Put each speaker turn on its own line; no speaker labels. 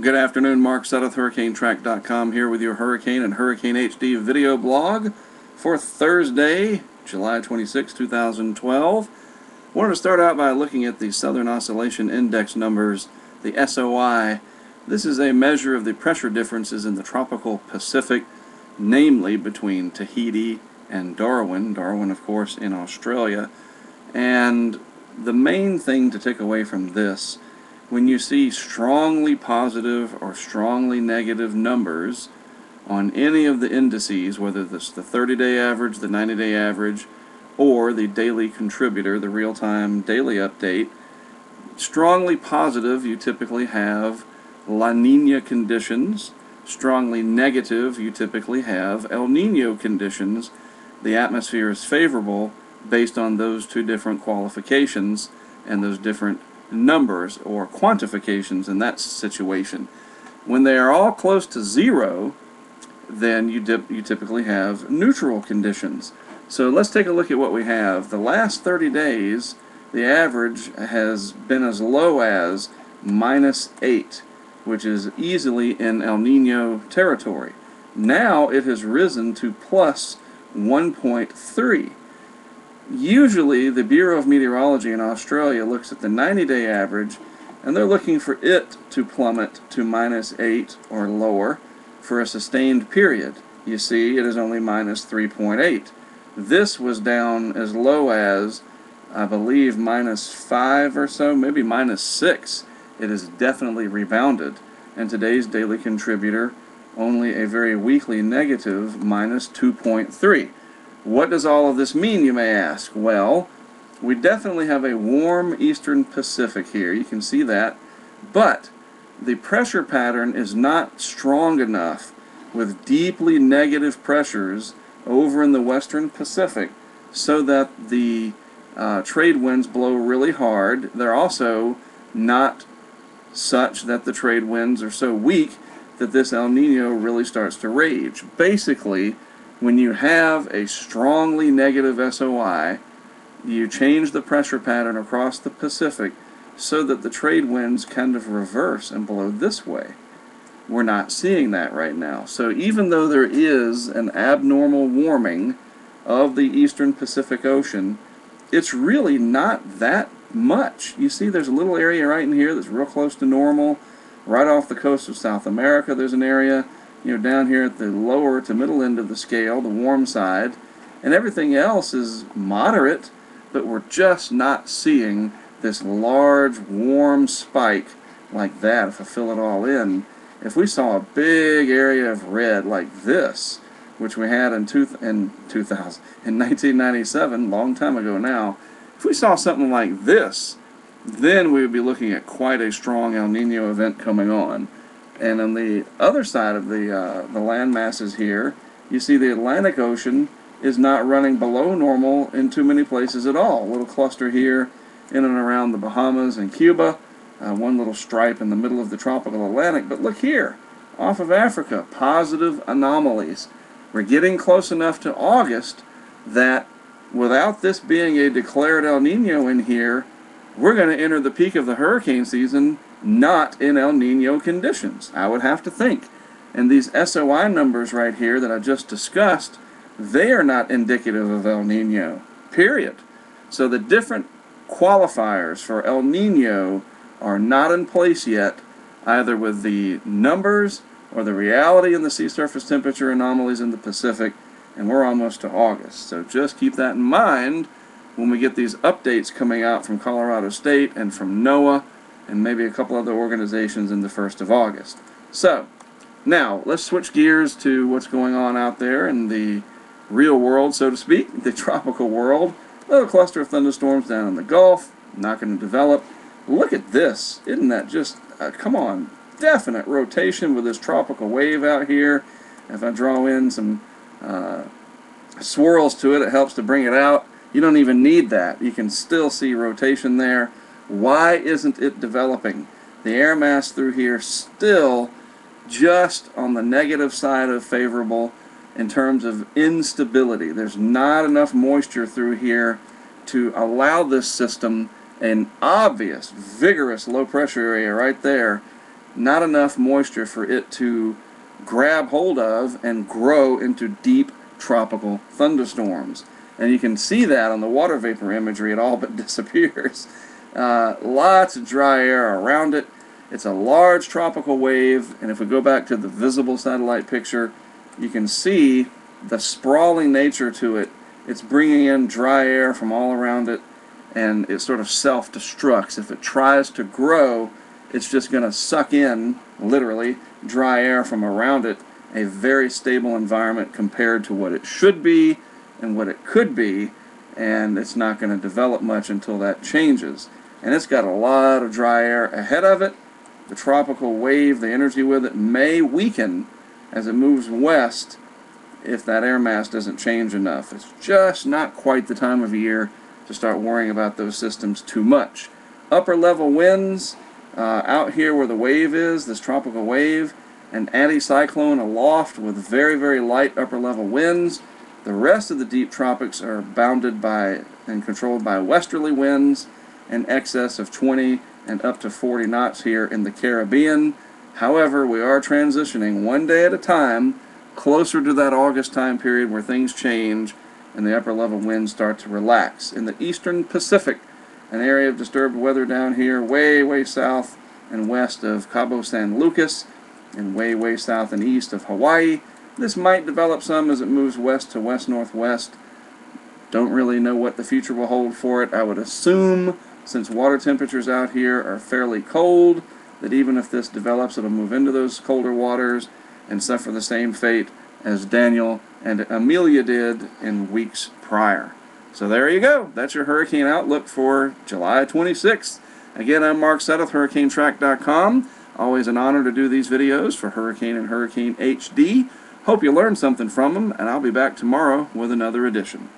Good afternoon, Mark Sudduth, HurricaneTrack.com here with your Hurricane and Hurricane HD video blog for Thursday, July 26, 2012. I wanted to start out by looking at the Southern Oscillation Index numbers, the SOI. This is a measure of the pressure differences in the tropical Pacific, namely between Tahiti and Darwin. Darwin, of course, in Australia. And the main thing to take away from this, when you see strongly positive or strongly negative numbers on any of the indices, whether it's the 30-day average, the 90-day average, or the daily contributor, the real-time daily update, strongly positive, you typically have La Nina conditions. Strongly negative, you typically have El Nino conditions. The atmosphere is favorable based on those two different qualifications and those different numbers or quantifications in that situation. When they are all close to zero, then you typically have neutral conditions. So let's take a look at what we have. The last 30 days, the average has been as low as -8, which is easily in El Nino territory. Now it has risen to plus 1.3. Usually, the Bureau of Meteorology in Australia looks at the 90-day average, and they're looking for it to plummet to -8 or lower for a sustained period. You see, it is only -3.8. This was down as low as, I believe, -5 or so, maybe -6. It has definitely rebounded, and today's daily contributor, only a very weakly negative, -2.3. What does all of this mean, you may ask? Well, we definitely have a warm eastern Pacific here. You can see that. But the pressure pattern is not strong enough with deeply negative pressures over in the western Pacific so that the trade winds blow really hard. They're also not such that the trade winds are so weak that this El Nino really starts to rage. Basically, when you have a strongly negative SOI, you change the pressure pattern across the Pacific so that the trade winds kind of reverse and blow this way. We're not seeing that right now. So even though there is an abnormal warming of the eastern Pacific Ocean, it's really not that much. You see there's a little area right in here that's real close to normal. Right off the coast of South America there's an area, down here at the lower to middle end of the scale, the warm side, and everything else is moderate, but we're just not seeing this large warm spike like that if I fill it all in. If we saw a big area of red like this, which we had in 1997, long time ago now, if we saw something like this, then we would be looking at quite a strong El Nino event coming on. And on the other side of the land masses here, you see the Atlantic Ocean is not running below normal in too many places at all. A little cluster here in and around the Bahamas and Cuba, one little stripe in the middle of the tropical Atlantic. But look here, off of Africa, positive anomalies. We're getting close enough to August that without this being a declared El Nino in here, we're going to enter the peak of the hurricane season not in El Nino conditions, I would have to think. And these SOI numbers right here that I just discussed, they are not indicative of El Nino, period. So the different qualifiers for El Nino are not in place yet, either with the numbers or the reality in the sea surface temperature anomalies in the Pacific, and we're almost to August. So just keep that in mind when we get these updates coming out from Colorado State and from NOAA and maybe a couple other organizations in the 1st of August. So, now, let's switch gears to what's going on out there in the real world, so to speak, the tropical world. A little cluster of thunderstorms down in the Gulf, not going to develop. Look at this. Isn't that just, come on, definite rotation with this tropical wave out here. If I draw in some swirls to it, it helps to bring it out. You don't even need that. You can still see rotation there. Why isn't it developing? The air mass through here still just on the negative side of favorable in terms of instability. There's not enough moisture through here to allow this system an obvious, vigorous low pressure area right there not enough moisture for it to grab hold of and grow into deep tropical thunderstorms. And you can see that on the water vapor imagery. It all but disappears. Lots of dry air around it. It's a large tropical wave, and if we go back to the visible satellite picture, you can see the sprawling nature to it. It's bringing in dry air from all around it, and it sort of self-destructs. If it tries to grow, it's just going to suck in, literally, dry air from around it, a very stable environment compared to what it should be and what it could be, and it's not going to develop much until that changes. And it's got a lot of dry air ahead of it. The tropical wave, the energy with it, may weaken as it moves west if that air mass doesn't change enough. It's just not quite the time of year to start worrying about those systems too much. Upper level winds out here where the wave is, this tropical wave, an anticyclone aloft with very, very light upper level winds. The rest of the deep tropics are bounded by and controlled by westerly winds in excess of 20 and up to 40 knots here in the Caribbean. However, we are transitioning one day at a time closer to that August time period where things change and the upper level winds start to relax. In the eastern Pacific, an area of disturbed weather down here way, way south and west of Cabo San Lucas and way, way south and east of Hawaii. This might develop some as it moves west to west-northwest. Don't really know what the future will hold for it. I would assume, since water temperatures out here are fairly cold, that even if this develops, it'll move into those colder waters and suffer the same fate as Daniel and Amelia did in weeks prior. So there you go. That's your hurricane outlook for July 26th. Again, I'm Mark Sudduth, HurricaneTrack.com. Always an honor to do these videos for Hurricane and Hurricane HD. Hope you learned something from them, and I'll be back tomorrow with another edition.